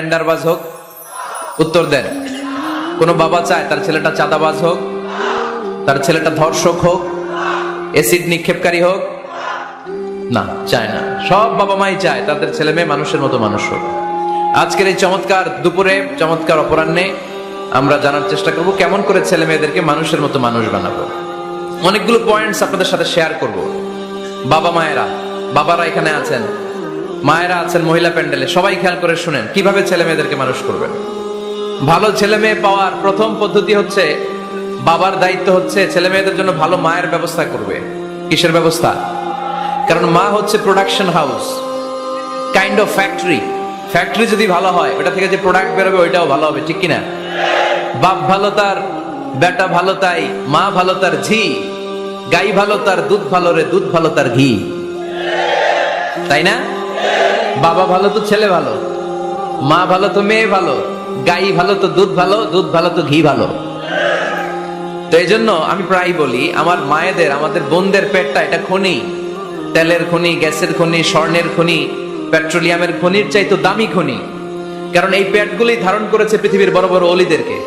টেন্ডারবাজ হোক? উত্তর দেন। কোন বাবা চায় তার ছেলেটা চাঁদাবাজ হোক, তার ছেলেটা ধর্ষক হোক, এসিড নিক্ষেপকারী হোক? না, চায় না। সব বাবা মাই চায় তাদের ছেলে মেয়ে মানুষের মতো মানুষ হোক। আজকের এই চমৎকার দুপুরে, চমৎকার অপরাহ্নে আমরা জানার চেষ্টা করব কেমন করে ছেলে মেয়েদেরকে মানুষের মতো মানুষ বানাবো। অনেকগুলো পয়েন্টস আপনাদের সাথে শেয়ার করব। বাবা মায়েরা, বাবারা এখানে আছেন, মায়েরা আছেন মহিলা প্যান্ডেলে, সবাই খেয়াল করে শুনেন কিভাবে ছেলে মেয়েদেরকে মানুষ করবেন। ভালো ছেলে মেয়ে পাওয়ার প্রথম পদ্ধতি হচ্ছে, বাবার দায়িত্ব হচ্ছে ছেলে মেয়েদের জন্য ভালো মায়ের ব্যবস্থা করবে। কিসের ব্যবস্থা? কারণ মা হচ্ছে production house, kind of factory. Factory যদি ভালো হয়, ওটা থেকে যে প্রোডাক্ট বেরোবে ওইটাও ভালো হবে, ঠিক কিনা? বাপ ভালো তার বেটা ভালো তাই, মা ভালো তার ঝি, গাই ভালো তার দুধ ভালো রে, দুধ ভালো তার ঘি, তাই না? বাবা ভালো তো ছেলে ভালো, মা ভালো তো মেয়ে ভালো, গাই ভালো তো দুধ ভালো, দুধ ভালো তো ঘি ভালো। তো এই জন্য আমি প্রায় বলি, আমার মায়েদের, আমাদের বোনদের পেটটা এটা খনি, তেলের খনি, গ্যাসের খনি, স্বর্ণের খনি, পেট্রোলিয়ামের খনির চাইতো দামি খনি। কারণ এই পেটগুলি ধারণ করেছে পৃথিবীর বড় বড় অলিদেরকে।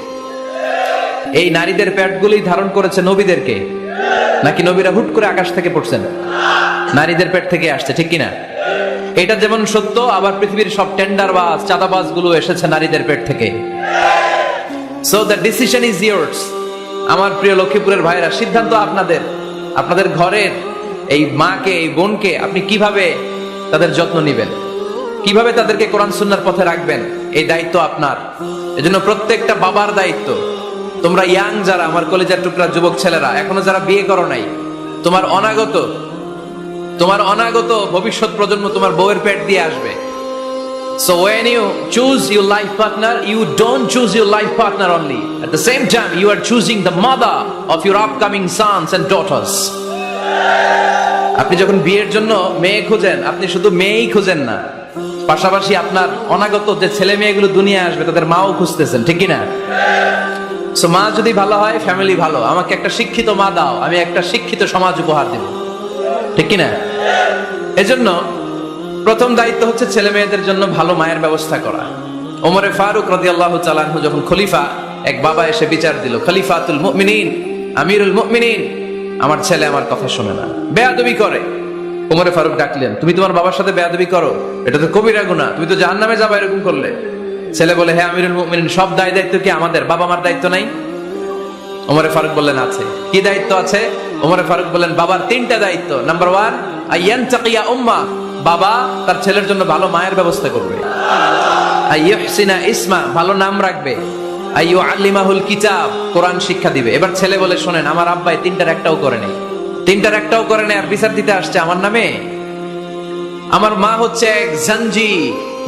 এই নারীদের পেটগুলি ধারণ করেছে নবীদেরকে। নাকি নবীরা হুট করে আকাশ থেকে পড়ছেন? নারীদের পেট থেকে আসছে, ঠিক কিনা? এটা যেমন সত্য, আবার পৃথিবীর সব টেন্ডারবাজ, চাঁদাবাজ গুলো এসেছে নারীদের পেট থেকে। So the decision is years. আমার প্রিয় লক্ষ্মীপুরের ভাইরা, সিদ্ধান্ত আপনাদের। আপনাদের ঘরের এই মাকে, এই বোনকে আপনি কিভাবে তাদের যত্ন নেবেন, কিভাবে তাদেরকে কোরআন সুন্নাহর পথে রাখবেন, এই দায়িত্ব আপনার। এজন্য প্রত্যেকটা বাবার দায়িত্ব। তোমরা ইয়াং যারা, আমার কলেজের টুকরা যুবক ছেলেরা, এখনো যারা বিয়ে করো নাই, তোমার অনাগত ভবিষ্যৎ প্রজন্ম তোমার বউয়ের পেট দিয়ে আসবে। So when you choose your life partner, you don't choose your life partner only. At the same time, you are choosing the mother of your upcoming sons and daughters. আপনি যখন বিয়ের জন্য মেয়ে খোঁজেন, আপনি শুধু মেয়েই খোঁজেন না, পাশাপাশি আপনার অনাগত যে ছেলে মেয়েগুলো দুনিয়া আসবে তাদের মাও খুঁজতেছেন, ঠিক কিনা? সো মা যদি ভালো হয়, ফ্যামিলি ভালো। আমাকে একটা শিক্ষিত মা দাও, আমি একটা শিক্ষিত সমাজ উপহার দেব, ঠিক কিনা? এজন্য প্রথম দায়িত্ব হচ্ছে ছেলে মেয়েদের জন্য ভালো মায়ের ব্যবস্থা করা। ওমরে ফারুক রাদিয়াল্লাহু তাআলা আনহু যখন খলিফা, এক বাবা এসে বিচার দিল, খলিফাতুল মুমিনিন, আমিরুল মুমিনিন, আমার ছেলে আমার কথা শুনে না, বেয়াদবি করে। ওমরে ফারুক ডাকলেন, তুমি তোমার বাবার সাথে বেয়াদবি করো, এটা তো কবিরা গুনাহ, তুমি তো জাহান্নামে যাবে এরকম করলে। ছেলে বলে, হে আমিরুল মুমিনিন, সব দায়িত্ব কি আমাদের? বাবা মার দায়িত্ব নাই? ওমরে ফারুক বললেন, আছে। কি দায়িত্ব আছে? ওমরে ফারুক বললেন, বাবার তিনটা দায়িত্ব। নাম্বার 1, আইয়ানতাকিয়া উম্মা, বাবা তার ছেলের জন্য ভালো মায়ের ব্যবস্থা করবে। আইয়ুহসিনা ইসমা, ভালো নাম রাখবে। আইয়ুআল্লিমাহুল কিতাব, কোরআন শিক্ষা দিবে। এবার ছেলে বলে, শোনেন, আমার আব্বাই তিনটার একটাও করে নাই, আর বিচার দিতে আসছে আমার নামে। আমার মা হচ্ছে এক জাঞ্জি,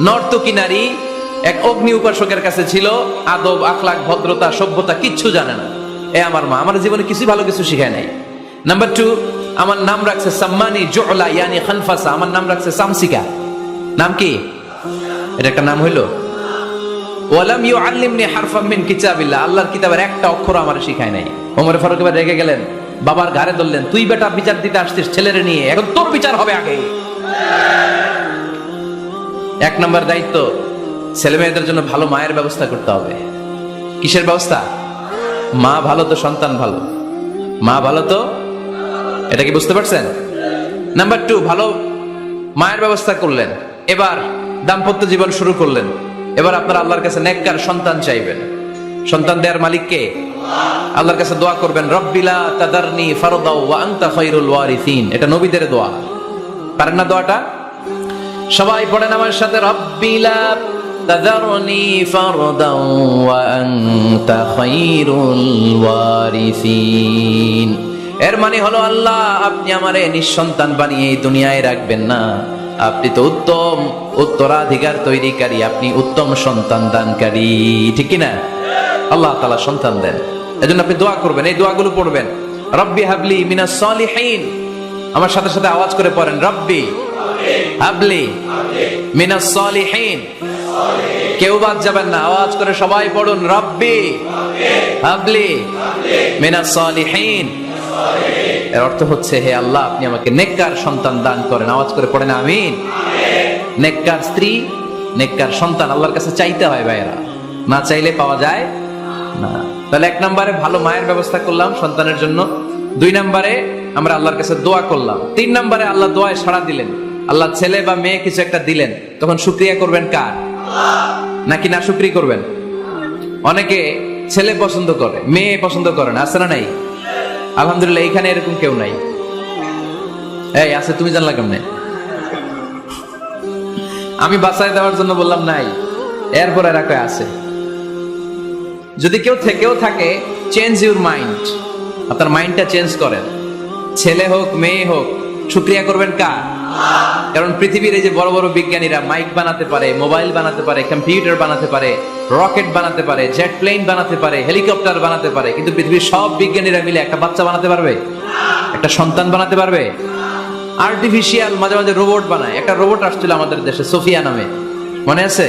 নর্তকী নারী, এক অগ্নি উপাসকের কাছে ছিল, আদব, আখলাক, ভদ্রতা, সভ্যতা কিচ্ছু জানে না। আমার মা আমার জীবনে কিছু ভালো কিছু শিখায় নাই। নাম্বার 2, আমার নাম রাখছে সাম্মানি জুলা, ইয়ানি খানফাসা, আমার নাম রাখছে সামসিকা। নাম কি? এটা একটা নাম হইলো? ওয়ালাম ইউআল্লিমনি হারফাম মিন কিতাবিল্লাহ, আল্লাহর কিতাবের একটা অক্ষর আমার শিখায় নাই। ওমর ফারুক এবার রেগে গেলেন, বাবার ঘাড়ে ধরলেন, তুই বেটা বিচার দিতে আসছিস ছেলেরে নিয়ে, এখন তোর বিচার হবে আগে। 1 নম্বর দায়িত্ব, ছেলে মেয়েদের জন্য ভালো মায়ের ব্যবস্থা করতে হবে। কিসের ব্যবস্থা? মা ভালো তো সন্তান ভালো, মা ভালো তো, এটা কি বুঝতে পারছেন? নাম্বার 2, ভালো মায়ের ব্যবস্থা করলেন, এবার দাম্পত্য জীবন শুরু করলেন। এবার আপনারা আল্লাহর কাছে নেককার সন্তান চাইবেন। সন্তান দেওয়ার মালিক কে? আল্লাহর কাছে দোয়া করবেন, রব্বিলা তাদারনি ফারদাও ওয়া আনতা খায়রুল ওয়ারিসিন। এটা নবীদের দোয়া, পারেন না দোয়াটা? সবাই পড়েন আমার সাথে, রব্বিলা তাদারনি ফারদাও ওয়া আনতা খায়রুল ওয়ারিসিন। এর মানে হলো, আল্লাহ আপনি আমারে নিঃসন্তান বানিয়ে এই দুনিয়ায় রাখবেন না, আপনি তো উত্তম উত্তরাধিকার তৈরিকারী, আপনি উত্তম সন্তান দানকারী, ঠিক কিনা? আল্লাহ তাআলা সন্তান দেন, এজন্য আপনি দোয়া করবেন, এই দোয়াগুলো পড়বেন। রব্বি হাবলি মিনাস সালিহিন, আমার সাথে সাথে আওয়াজ করে পড়েন, রব্বি হাবলি মিনাস সালিহিন। কেউ বাদ যাবেন না, আওয়াজ করে সবাই পড়ুন, রব্বি হাবলি মিনাস সালিহিন। এর অর্থ হচ্ছে, হে আল্লাহ আপনি আমাকে নেককার সন্তান দান করেন। আওয়াজ করে পড়েন আমিন। নেককার স্ত্রী, নেককার সন্তান আল্লাহর কাছে চাইতে হয় ভাইরা, না চাইলে পাওয়া যায় না। তাহলে 1 নম্বরে ভালো মায়ের ব্যবস্থা করলাম সন্তানের জন্য, 2 নম্বরে আমরা আল্লাহর কাছে দোয়া করলাম, 3 নম্বরে আল্লাহ দোয়ায় সাড়া দিলেন, আল্লাহ ছেলে বা মেয়ে কিছু একটা দিলেন, তখন শুকরিয়া করবেন কার? নাকি না শুকরিয়া করবেন? অনেকে ছেলে পছন্দ করে, মেয়ে পছন্দ করে না, আছে না নাই? আলহামদুলিল্লাহ এখানে এরকম কেউ নাই। এই আছে, তুমি জানলা কেমনে? আমি বাঁচায় দেওয়ার জন্য বললাম নাই, এরপরে রাখে আছে। যদি কেউ থেকেও থাকে, চেঞ্জ ইউর মাইন্ড, আপনার মাইন্ডটা চেঞ্জ করেন। ছেলে হোক মেয়ে হোক, শুকরিয়া করবেন কার? কারণ পৃথিবীর এই যে বড় বড় বিজ্ঞানীরা মাইক বানাতে পারে, মোবাইল বানাতে পারে, কম্পিউটার বানাতে পারে, রকেট বানাতে পারে, জেট প্লেন বানাতে পারে, হেলিকপ্টার বানাতে পারে, কিন্তু পৃথিবীর সব বিজ্ঞানীরা মিলে একটা বাচ্চা বানাতে পারবে? একটা সন্তান বানাতে পারবে? আর্টিফিশিয়াল মাঝে মাঝে রোবট বানায়। একটা রোবট আসছিল আমাদের দেশে, সোফিয়া নামে, মনে আছে?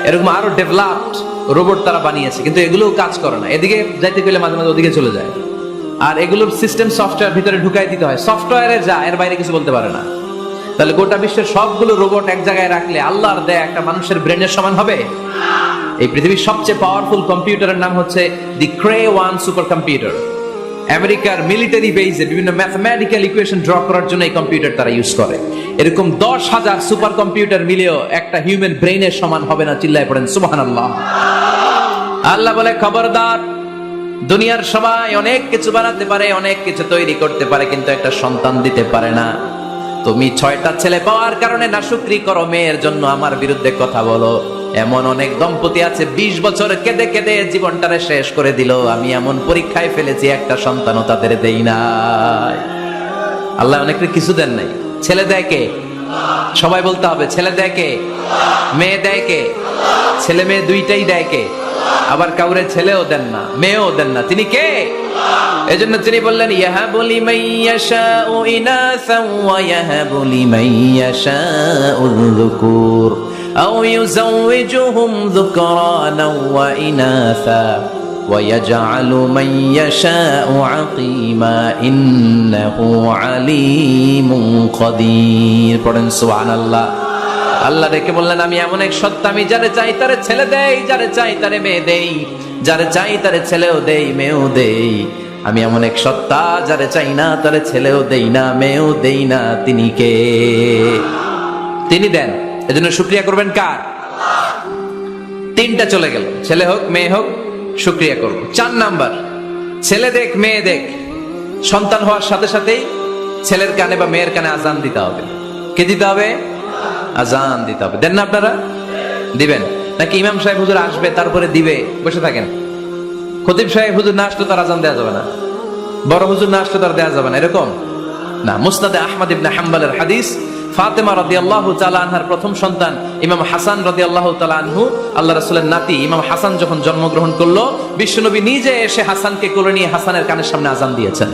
এরকম আরো ডেভেলপড রোবট তারা বানিয়েছে, কিন্তু এগুলোও কাজ করে না। এদিকে যাইতে গেলে মাঝে মাঝে ওদিকে চলে যায়। আর এগুলোর সিস্টেম সফটওয়্যার ভিতরে ঢুকাই দিতে হয়, সফটওয়্যারে যা, এর বাইরে কিছু বলতে পারে না। তাহলে গোটা বিশ্বের সবগুলো রোবট এক জায়গায় রাখলে আল্লাহর দেয়া একটা মানুষের ব্রেনের সমান হবে? এই পৃথিবীর সবচেয়ে পাওয়ারফুল কম্পিউটারের নাম হচ্ছে দি ক্রে 1 সুপার কম্পিউটার। আমেরিকার মিলিটারি বেজে বিভিন্ন ম্যাথমেটিক্যাল ইকুয়েশন ড্র করার জন্য এই কম্পিউটার তারা ইউজ করে। এরকম 10,000 সুপার কম্পিউটার মিলেও একটা হিউম্যান ব্রেইনের সমান হবে না। চিল্লায় পড়েন সুবহানাল্লাহ। আল্লাহ বলে, খবরদার, দুনিয়ার সবাই অনেক কিছু বানাতে পারে, অনেক কিছু তৈরি করতে পারে, কিন্তু একটা সন্তান দিতে পারে না। তুমি 6টা ছেলে পাওয়ার কারণে নাশুকরি করো, মেয়ের জন্য আমার বিরুদ্ধে কথা বলো। এমন অনেক দম্পতি আছে 20 বছর কেঁদে কেঁদে জীবনটারে শেষ করে দিল। আমি এমন পরীক্ষায় ফেলেছি, একটা সন্তানও তাদের দেই নাই। আল্লাহ অনেকের কিছু দেন নাই। ছেলে দেয় কে? সবাই বলতে হবে, ছেলে দেয় কে? মেয়ে দেয় কে? ছেলে মেয়ে দুইটাই দেয় কে? আবার কাউরে ছেলেও দেন না, মেয়েও দেন না, তিনি কে? এজন্য তিনি বললেন, ইয়াহাবু লিমান ইয়াশাউ ইনাসা ওয়া ইয়াহাবু লিমান ইয়াশাউ যুকুর আও ইউযাওয়িজুহুম যুকরানা ওয়া ইনাসা ওয়া ইয়াজআলু মান ইয়াশাউ আকিমা ইন্নাহু আলীমুন কাদির। পড়েন সুবহানাল্লাহ। আল্লাহ ডেকে বললেন, আমি এমন এক সত্তা, আমি যারে চাই তারে ছেলে দেই, যারে চাই তারে মেয়ে দেই, যারে চাই তারে ছেলেও দেই, মেয়েও দেই। আমি এমন এক সত্তা, যারে চাই না তারে ছেলেও দেই না, মেয়েও দেই না। তিনি কে? তিনি দেন। এজন্য শুকরিয়া করবেন কার? 3টা চলে গেল, ছেলে হোক মেয়ে হোক, শুকরিয়া করব। 4 নাম্বার, ছেলে দেখ মেয়ে দেখ, সন্তান হওয়ার সাথে সাথেই ছেলের কানে বা মেয়ের কানে আজান দিতে হবে। কে দিতে হবে? আজান দিতে হবে। দেন না আপনারা? দিবেন নাকি ইমাম সাহেব হুজুর আসবে তারপরে দিবে, বসে থাকেন? খতিব সাহেব হুজুর না আসলে তার আজান দেওয়া যাবে না, বড় হুজুর না আসলে তার দেওয়া যাবে না, এরকম না। মুসনাদে আহমদ ইবনে হাম্বলের হাদিস, ফাতেমা রাদিয়াল্লাহু তাআলা আনহার প্রথম সন্তান ইমাম হাসান রাদিয়াল্লাহু তাআলা আনহু, আল্লাহ রাসূলের নাতি ইমাম হাসান যখন জন্মগ্রহণ করলো, বিশ্বনবী নিজে এসে হাসানকে কোলে নিয়ে হাসানের কানের সামনে আজান দিয়েছেন।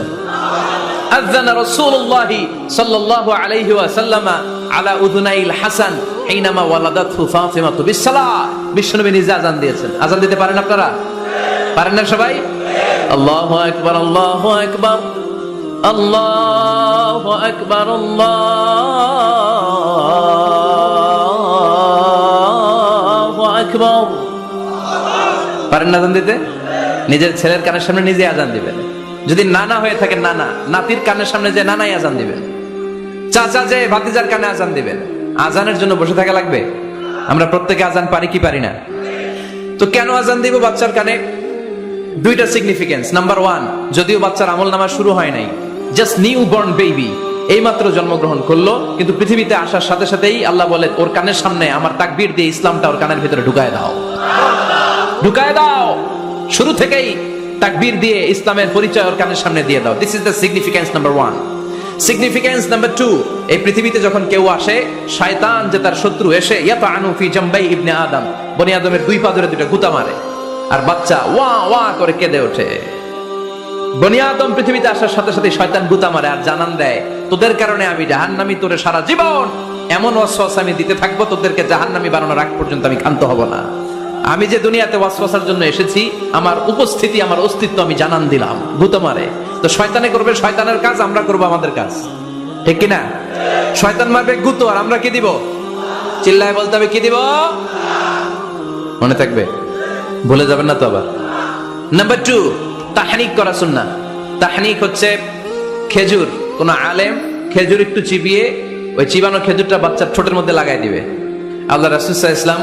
আযানা রাসূলুল্লাহ সাল্লাল্লাহু আলাইহি ওয়াসাল্লাম আলা উযুনাইল হাসান হিনামা ওয়ালাদাতহু ফাতিমা বিসসালাহ। বিশ্বনবী নিজে আজান দিয়েছেন। আজান দিতে পারেন আপনারা? পারেন না সবাই? আল্লাহু আকবার, আল্লাহু আকবার, আল্লাহু আকবার, আল্লাহু আকবার। পারেন না আজান দিতে? নিজের ছেলের কানের সামনে নিজে আজান দিবেন। যদি নানা হয়ে থাকে, নানা নাতির কানের সামনে যে নানাই আজান দিবেন, চাচা যে ভাতিজার কানে আজান দিবেন। আজানের জন্য বসে থাকা লাগবে? আমরা প্রত্যেকে আজান পারি কি পারি না? তো কেন আজান দিব বাচ্চার কানে? 2টা সিগনিফিকেন্স। নাম্বার 1, যদিও বাচ্চার আমল নামা শুরু হয় নাই, জাস্ট নিউ বর্ন বেবি, এইমাত্র জন্মগ্রহণ করলো, কিন্তু পৃথিবীতে আসার সাথে সাথেই আল্লাহ বলে, ওর কানের সামনে আমার তাকবীর দিয়ে ইসলামটা ওর কানের ভিতরে ঢুকায় দাও, ঢুকায় দাও। শুরু থেকেই তাকবীর দিয়ে ইসলামের পরিচয় ওর কানের সামনে দিয়ে দাও। This is the significance number 1। Significance number 2, এই পৃথিবীতে যখন কেউ আসে, শয়তান যে তার শত্রু, এসে ইয়াতানু ফি জামবাই ইবনে আদম, বনি আদমের 2 পা ধরে 2টা গুতা মারে, আর বাচ্চা ওয়া ওয়া করে কেঁদে ওঠে। বনি আদম পৃথিবীতে আসার সাথে সাথে শয়তান গুতা মারে আর জানান দেয়, তোদের কারণে আমি জাহান্নামী, তোরে সারা জীবন এমন ওয়াসওয়াসা আমি দিতে থাকবো, তোদেরকে জাহান্নামী বানানোর আগ পর্যন্ত আমি ক্ষান্ত হব না। আমি যে দুনিয়াতে ওয়াসওয়াসার জন্য এসেছি, আমার উপস্থিতি, আমার অস্তিত্ব আমি জানান দিলাম। গুতো মারে। তো শয়তানে করবে শয়তানের কাজ, আমরা করব আমাদের কাজ, ঠিক কিনা? শয়তান মারবে গুতো, আর আমরা কি দিব? চিল্লায় বলতে হবে কি দিব, মনে থাকবে, ভুলে যাবেন না তো আবার। নাম্বার 2, তাহনিক করা সুন্নাহ। তাহনিক হচ্ছে খেজুর, কোন আলেম খেজুর একটু চিবিয়ে ওই চিবানো খেজুরটা বাচ্চার ঠোঁটের মধ্যে লাগাই দিবে। আল্লাহ রাসূল সাল্লাল্লাহু আলাইহি ওয়াসাল্লাম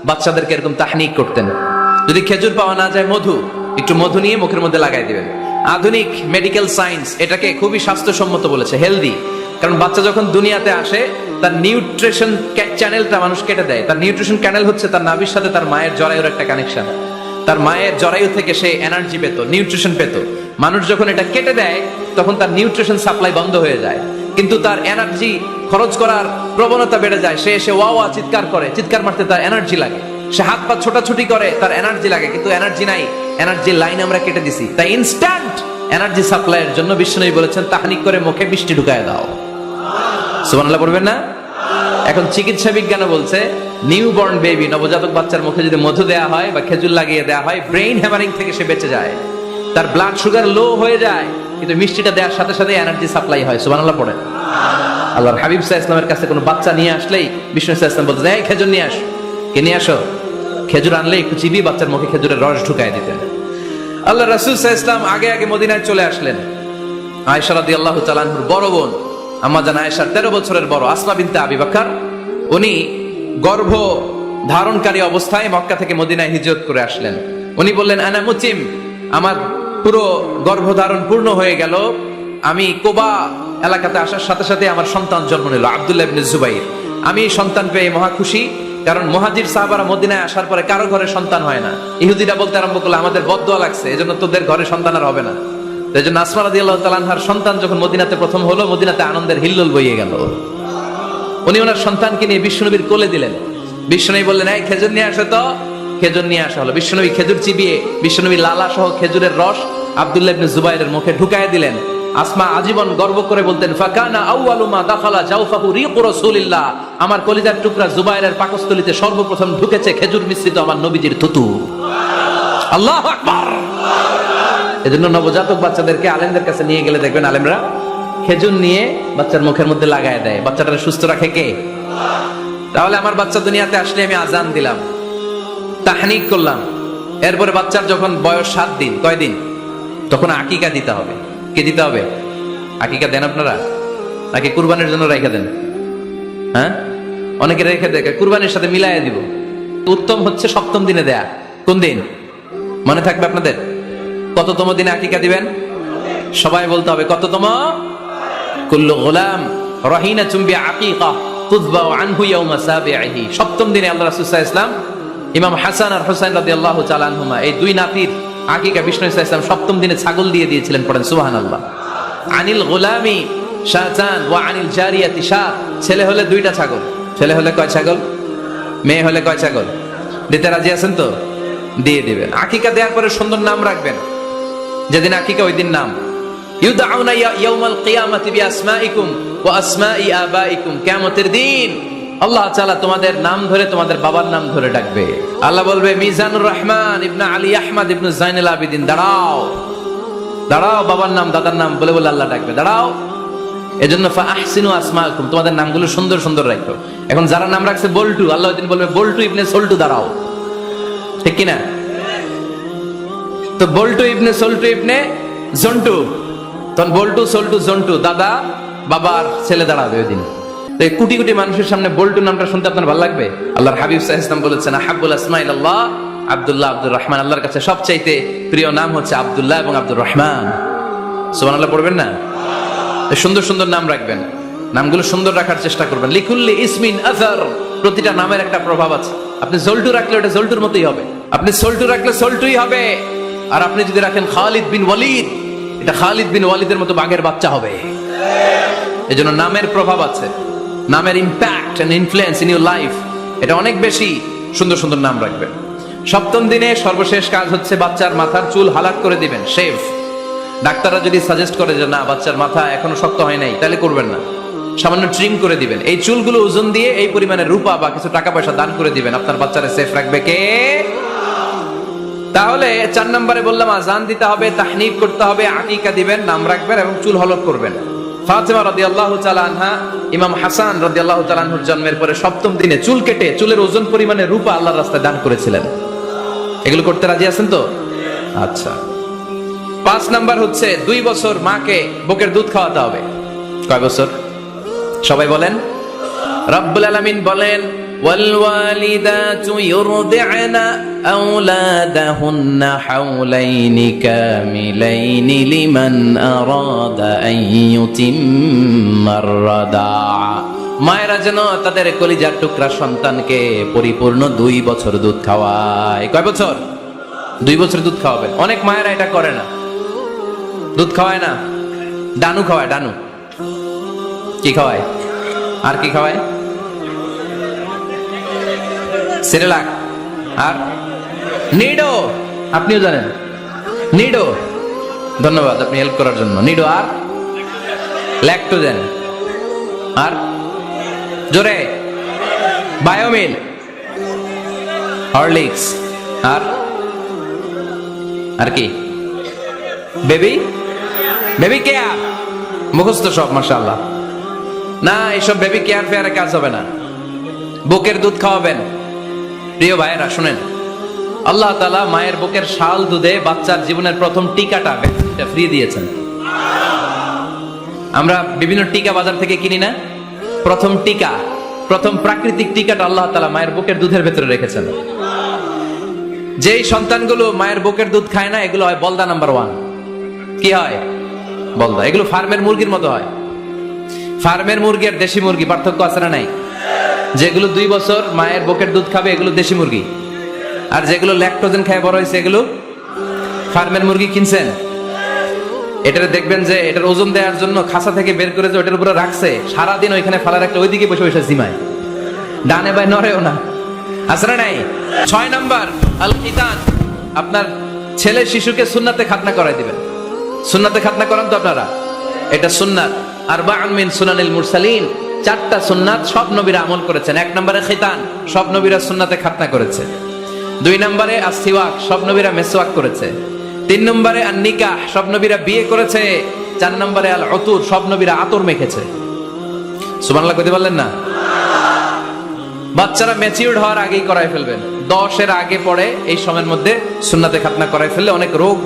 বাচ্চাদেরকে এরকম তাহনিক করতেন। যদি খেজুর পাওয়া না যায়, একটু মধু নিয়ে মুখের মধ্যে লাগাই দিবেন। আধুনিক মেডিকেল সায়েন্স এটাকে খুবই স্বাস্থ্যসম্মত বলেছে, হেলদি। কারণ বাচ্চা যখন দুনিয়াতে আসে তার নিউট্রিশন চ্যানেলটা মানুষ কেটে দেয়। তার নিউট্রিশন চ্যানেল হচ্ছে তার নাভির সাথে তার মায়ের জরায়ুর একটা কানেকশন। তার মায়ের জরায়ু থেকে সে এনার্জি পেত, নিউট্রিশন পেত। মানুষ যখন এটা কেটে দেয় তখন তার নিউট্রিশন সাপ্লাই বন্ধ হয়ে যায়, কিন্তু তার এনার্জি খরচ করার প্রবণতা বেড়ে যায়। সে এসে ওয়া ওয়া চিৎকার করে, চিৎকার মারতে তার এনার্জি লাগে। সে হাত পা ছোটাছুটি করে, তার এনার্জি লাগে, কিন্তু এনার্জি নাই। এনার্জির লাইন আমরা কেটে দিছি, তাই ইনস্ট্যান্ট এনার্জি সাপ্লাইয়ের জন্য বিশ্বনবী বলেছেন তাহনিক করে মুখে মিষ্টি ঢুকায় দাও। সুবহানাল্লাহ পড়বেন না? এখন চিকিৎসা বিজ্ঞানও বলছে নিউবর্ন বেবি, নবজাতক বাচ্চার মুখে যদি মধু দেওয়া হয় বা খেজুর লাগিয়ে দেওয়া হয়, ব্রেইন হ্যামারিং থেকে সে বেঁচে যায়। তার ব্লাড সুগার লো হয়ে যায়, কিন্তু মিষ্টিটা দেওয়ার সাথে সাথে এনার্জি সাপ্লাই হয়। সুবহানাল্লাহ পড়েন। আল্লাহর হাবিব সাল্লাল্লাহু আলাইহি ওয়াসাল্লামের কাছে কোনো বাচ্চা নিয়ে আসলেই বিষ্ণু সাল্লাল্লাহু আলাইহি ওয়াসাল্লাম বলতেন, এই খেজুর নিয়ে আসো। কে নিয়ে আসো? খেজুর আনলে একটু চিবিয়ে বাচ্চার মুখে খেজুরের রস ঢুকায় দিতেন। আল্লাহ রাসূল সাল্লাল্লাহু আলাইহি ওয়াসাল্লাম আগে আগে মদিনায় চলে আসলেন। আয়েশা রাদিয়াল্লাহু তাআলা আনহার বড় বোন, আম্মা জান আয়েশার 13 বছরের বড়, আসমা বিনতে আবি বকর, উনি গর্ভ ধারণকারী অবস্থায় মক্কা থেকে মদিনায় হিজরত করে আসলেন। উনি বললেন, আনা মুতিম, আমার পুরো গর্ভধারণ পূর্ণ হয়ে গেল। আমি কোবা এলাকাতে আসার সাথে সাথে আমার সন্তান জন্ম নিল, আব্দুল্লাহ ইবনে জুবাইর। আমি সন্তান পেয়ে মহা খুশি, কারণ মুহাজির সাহাবারা মদিনায় আসার পরে কারো ঘরে সন্তান হয় না। ইহুদিরা বলতে আরম্ভ করলো, আমাদের বদদোয়া লাগছে, এজন্য তোদের ঘরে সন্তান আর হবে না। তাই জন্য আসমা রাদিয়াল্লাহু তাআলা আনহার সন্তান যখন মদিনাতে প্রথম হলো, মদিনাতে আনন্দের হিল্লোল বইয়ে গেল। উনি ওনার সন্তানকে নিয়ে বিশ্বনবীর কোলে দিলেন। বিশ্বনবী বললেন, এই খেজুর নিয়ে আসো তো। খেজুর নিয়ে আসা হলো। বিশ্বনবী খেজুর চিবিয়ে বিশ্বনবী লালা সহ খেজুরের রস আব্দুল্লাহ ইবনে জুবাইরের মুখে ঢুকায় দিলেন। আসমা আজীবন গর্ব করে বলতেন, ফাকানা আউয়ালু মা দাখালা জাওফাহু রিকু রাসূলিল্লাহ, আমার কলিজার টুকরা জুবাইরের পাকস্থলীতে সর্বপ্রথম ঢুকেছে খেজুর মিশ্রিত আমার নবীজির থুতু। আল্লাহু আকবার। এজন্য নবজাতক বাচ্চাদেরকে আলেমদের কাছে নিয়ে গেলে দেখবেন আলেমরা খেজুর নিয়ে বাচ্চার মুখের মধ্যে লাগায় দেয়। বাচ্চাটা সুস্থ রাখে কে? তাহলে আমার বাচ্চা দুনিয়াতে আসলে আমি আজান দিলাম, তাহনিক করলাম, এরপরে বাচ্চার যখন বয়স 7 দিন, কয় দিন, তখন আকিকা দিতে হবে। কে দিতে হবে? আকিকা দেন আপনারা নাকি কুরবানির জন্য রেখে দেন? হ্যাঁ, অনেকে রেখে দেয়, কুরবানির সাথে মিলাইয়া দিব। উত্তম হচ্ছে 7ম দিনে দেয়া। কোন দিন মনে থাকবে আপনাদের? কততম দিনে আকিকা দিবেন? সবাই বলতে হবে কততম? কুল্লু গোলাম রহিনাতুম বিআকিকা তুযবাউ আনহু ইয়াওমা সাবিহি। 7ম দিনে আল্লাহ রাসূল সাল্লাল্লাহু আলাইহি ওয়াসাল্লাম ইমাম হাসান আর হুসাইন রাদিয়াল্লাহু তাআলা আনহুমা, এই দুই নাতির আকিকা বিষ্ণু সাল্লাল্লাহু আলাইহি ওয়াসাল্লাম 7ম দিনে ছাগল দিয়ে দিয়েছিলেন। পড়েন সুবহানাল্লাহ। আনিল গোলামি শাতান ওয়া আনিল জারিয়াতি শাত। ছেলে হলে 2টা ছাগল, ছেলে হলে কয় ছাগল, মেয়ে হলে কয় ছাগল? দিতে রাজি আছেন তো? দিয়ে দিবেন। আকিকা দেওয়ার পরে সুন্দর নাম রাখবেন। যেদিন আকিকা ওই দিন নাম ইউদাউনা ইয়াউমাল কিয়ামাতি বিআসমাইকুম ওয়া আসমাই আবাইকুম। কিয়ামতের দিন আল্লাহ তাআলা তোমাদের নাম ধরে তোমাদের বাবার নাম ধরে ডাকবে। আল্লাহ বলবে, মিজানুর রহমান ইবনে আলী আহমদ ইবনে জাইনুল আবিদিন, দাঁড়াও দাঁড়াও, বাবার নাম দাদার নাম বলে বলে আল্লাহ ডাকবে, দাঁড়াও। এজন্য ফা আহসিনু আসমাকুম, তোমাদের নামগুলো সুন্দর সুন্দর রাখো। এখন যারা নাম রাখছে বল্টু, আল্লাহ ওই দিন বলবে, বল্টু ইবনে সল্টু, দাঁড়াও। ঠিক কিনা? তো বল্টু ইবনে সল্টু ইবনে জন্টু, তখন বল্টু সল্টু জন্টু, দাদা বাবার ছেলে দাঁড়াবে ওই দিন। তো এই কোটি কোটি মানুষের সামনে বল্টু নামটা শুনতে আপনার ভালো লাগবে? আল্লাহর হাবিব সাল্লাল্লাহু আলাইহি ওয়াসাল্লাম বলেছেন, আহাব্বুল আসমা ইলাল্লাহ আব্দুল্লাহ আব্দুর রহমান। আল্লাহর কাছে সবচাইতে প্রিয় নাম হচ্ছে আব্দুল্লাহ এবং আব্দুর রহমান। সুবহানাল্লাহ পড়বেন না? সুন্দর সুন্দর নাম রাখবেন, নামগুলো সুন্দর রাখার চেষ্টা করবেন। লিকুল্লি ইসমিন আযার, প্রতিটা নামের একটা প্রভাব আছে। আপনি জল্টু রাখলে ওটা জল্টুর মতোই হবে, আপনি সল্টু রাখলে সল্টুই হবে। আর আপনি যদি রাখেন খালিদ বিন ওয়ালিদ, এটা খালিদ বিন ওয়ালিদের মতো বাঘের বাচ্চা হবে। এজন্য নামের প্রভাব আছে, নামের impact and influence in your life, এটা অনেক বেশি। সুন্দর সুন্দর নাম রাখবেন। 7ম দিনে সর্বশেষ কাজ হচ্ছে বাচ্চার মাথার চুল হালাক করে দিবেন, শেভ। ডাক্তাররা যদি সাজেস্ট করে যে না বাচ্চার মাথা এখনো শক্ত হয় নাই, তাহলে করবেন না, সামান্য ট্রিম করে দিবেন। এই চুলগুলো ওজন দিয়ে এই পরিমাণে রূপা বা কিছু টাকা পয়সা দান করে দিবেন। আপনার বাচ্চারা সেফ রাখবে কে? তাহলে 4 নম্বরে বললাম আজান দিতে হবে, তাহনিক করতে হবে, আকিকা দিবেন, নাম রাখবেন এবং চুল হলক করবেন। ফাতেমা রাদিয়াল্লাহু তাআলা আনহা ইমাম হাসান রাদিয়াল্লাহু তাআলা আনহুর জন্মের পরে 7ম দিনে চুল কেটে চুলের ওজন পরিমাণে রূপা আল্লাহর রাস্তায় দান করেছিলেন। এগুলো করতে রাজি আছেন তো? আচ্ছা। 5 নাম্বার হচ্ছে 2 বছর মাকে বুকের দুধ খাওয়াতে হবে। কয় বছর? সবাই বলেন। রব্বুল আলামিন বলেন, ওয়াল ওয়ালিদাতু ইউরদি'না আওলাদাহুন্না হাওলাইনি কামিলাইনি লিমান আরাদা আন ইউতিম্মার রাদাআ। মায়েরা যেন তাদের কলিজার টুকরা সন্তানকে পরিপূর্ণ 2 বছর দুধ খাওয়ায়। কয় বছর? 2 বছর দুধ খাওয়াবেন। অনেক মায়েরা এটা করে না, দুধ খাওয়ায় না, ডানু খাওয়ায়। ডানু কি খাওয়ায়? আর কি খাওয়ায়? সেরেলাক আর নিডো। আপনিও জানেন নিডো? ধন্যবাদ আপনি হেল্প করার জন্য। নিডো আর ল্যাকটোজেন আর জোরে বায়োমিল, হরলিক্স আর কি? Baby care. মুখস্থ সব মাশাআল্লাহ। না, এইসব বেবি কেয়ার ফেয়ারে কাজ হবে না। বুকের দুধ খাওয়াবেন। প্রিয় ভাইয়েরা শুনেন, আল্লাহ তাআলা মায়ের বুকের শাল দুধে বাচ্চার জীবনের প্রথম টিকাটা ফ্রি দিয়েছেন। আমরা বিভিন্ন টিকা বাজার থেকে কিনি না? প্রথম টিকা, প্রথম প্রাকৃতিক টিকাটা আল্লাহ তাআলা মায়ের বুকের দুধের ভেতরে রেখেছেন। যেই সন্তানগুলো মায়ের বুকের দুধ খায় না, এগুলো হয় বলদা নাম্বার 1। কি হয়? বলদা। এগুলো ফার্মের মুরগির মতো হয়। ফার্মের মুরগি আর দেশি মুরগি পার্থক্য আছে না নাই? যেগুলো 2 বছর মায়ের বুকের দুধ খাবে এগুলো দেশি মুরগি, আর যেগুলো ল্যাকটোজেন খায় বড় হয়েছে এগুলো ফার্মের মুরগি। কিনছেন? এটারে দেখবেন যে এটার ওজন দেওয়ার জন্য খাসা থেকে বের করে যে ওটার উপরে রাখছে, সারাদিন ওইখানে ফালা রাখলে ওইদিকে বসে বসে জিমায়, ডানে বাই নড়েও না। আছে না নাই? 6 নাম্বার আল খিতান। আপনার ছেলে শিশুকে সুন্নাতে খাতনা করাই দিবেন। সুন্নাতে খাতনা করান তো আপনারা? এটা সুন্নাত। আরবাউন মিন সুনানিল মুরসালিন, 4টা সুন্নাত সব নবীরা আমল করেছেন। 1 নম্বরে খিতান, সব নবীরা সুন্নাতে খাতনা করেছে। 2 নম্বরে আসওয়াক, সব নবীরা মেসওয়াক করেছে। 3 নম্বরে আন নিকাহ, সব নবীরা বিয়ে করেছে। 4 নম্বরে আল উতুর, সব নবীরা আতর মেখেছে। সুবহানাল্লাহ কইতে পারলেন না? বাচ্চারা ম্যাচিউরড হওয়ার আগেই করাই ফেলবেন। 10 এর আগে পরে এই সময়ের মধ্যে সুন্নাতে খাতনা করাই ফেললে অনেক রোগ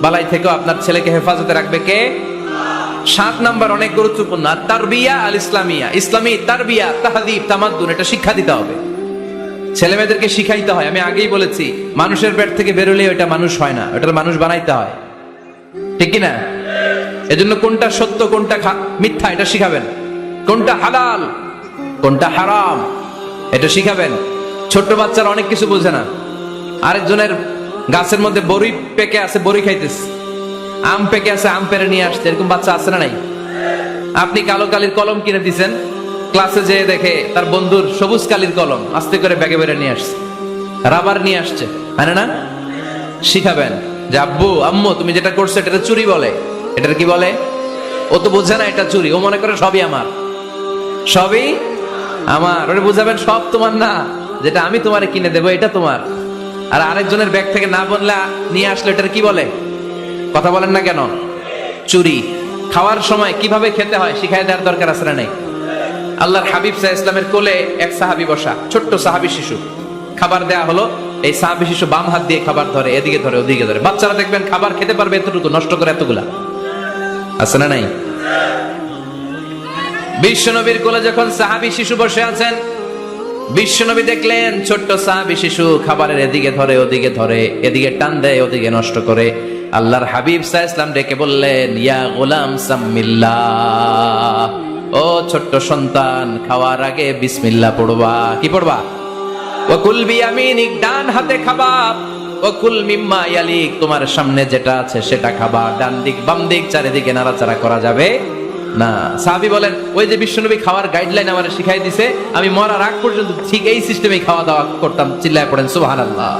বালাই থেকে আপনার ছেলেকে হেফাজতে রাখবে কে? 7 নাম্বার অনেক গুরুত্বপূর্ণ, তারবিয়া আল ইসলামিয়া। ইসলামী তারবিয়া, তাহযীব, তামাদ্দুন, এটা শিক্ষা দিতে হবে। ছেলে মেয়েদেরকে শিখাইতে হয়। আমি আগেই বলেছি, মানুষের পেট থেকে বেরোলে ওটা মানুষ হয় না, ওটার মানুষ বানাইতে হয়। ঠিক কি না? এজন্য কোনটা সত্য কোনটা মিথ্যা এটা শিখাবেন, কোনটা হালাল কোনটা হারাম এটা শিখাবেন। ছোট্ট বাচ্চারা অনেক কিছু বোঝে না। আরেকজনের গাছের মধ্যে বড়ি পেকে আছে, বড়ি খাইতেছে। আম পেকে আছে, আম পেরে নিয়ে আসছে। এরকম বাচ্চা আছে না নাই? আপনি কালো কালির কলম কিনে দিচ্ছেন, ক্লাসে যেয়ে দেখে তার বন্ধুর সবুজ কালির কলম আস্তে করে ব্যাগে বেরে নিয়ে আসছে, রাবার নিয়ে আসছে, মানে না? শিখাবেন যে আব্বু আম্মু তুমি যেটা করছো এটা চুরি বলে। এটার কি বলে? ও তো বোঝে না এটা চুরি, ও মনে করে সবই আমার, সবই আমার। ওটা বুঝাবেন সব তোমার না, যেটা আমি তোমারে কিনে দেবো এটা তোমার। আর আরেকজনের ব্যাগ থেকে না বললে নিয়ে আসলে এটার কি বলে? কথা বলেন না কেন? চুরি। খাওয়ার সময় কিভাবে খেতে হয় শিখাই দেওয়ার দরকার আছে না নাই? আল্লাহর হাবিব সাল্লাল্লাহু আলাইহি ওয়াসাল্লামের কোলে এক সাহাবী বসা, ছোট্ট সাহাবী শিশু। খাবার দেয়া হলো, এই সাহাবী শিশু বাম হাত দিয়ে খাবার ধরে, এদিকে ধরে ওদিকে ধরে। বাচ্চারা দেখবেন খাবার খেতে পারবে এতটুকু, নষ্ট করে এতগুলা, আছে না নাই? বিশ্বনবীর কোলে যখন সাহাবী শিশু বসে আছেন, বিশ্বনবী দেখলেন ছোট্ট সাহাবী শিশু খাবারের এদিকে ধরে ওদিকে ধরে, এদিকে টান দেয় ওদিকে নষ্ট করে। আল্লাহর হাবিব সাল্লাল্লাহু আলাইহি ওয়াসাল্লাম ডেকে বললেন, ইয়া গোলাম সাম্মিল্লাহ, ও ছোট্ট সন্তান খাওয়ার আগে বিসমিল্লাহ পড়বা। কি পড়বা? ওয়াকুল বিয়ামিনিক, ডান হাতে খাবা। ওয়াকুল মিম্মা ইয়ালিক, তোমার সামনে যেটা আছে সেটা খাবা। ডান দিক বাম দিক চারিদিকে নাড়াচাড়া করা যাবে না। সাহাবী বলেন, ওই যে বিশ্বনবী খাওয়ার গাইডলাইন আমারে শিখাই দিছে, আমি মরার আগ পর্যন্ত ঠিক এই সিস্টেমে খাওয়া দাওয়া করতাম। চিল্লায় পড়েন সুবহানাল্লাহ।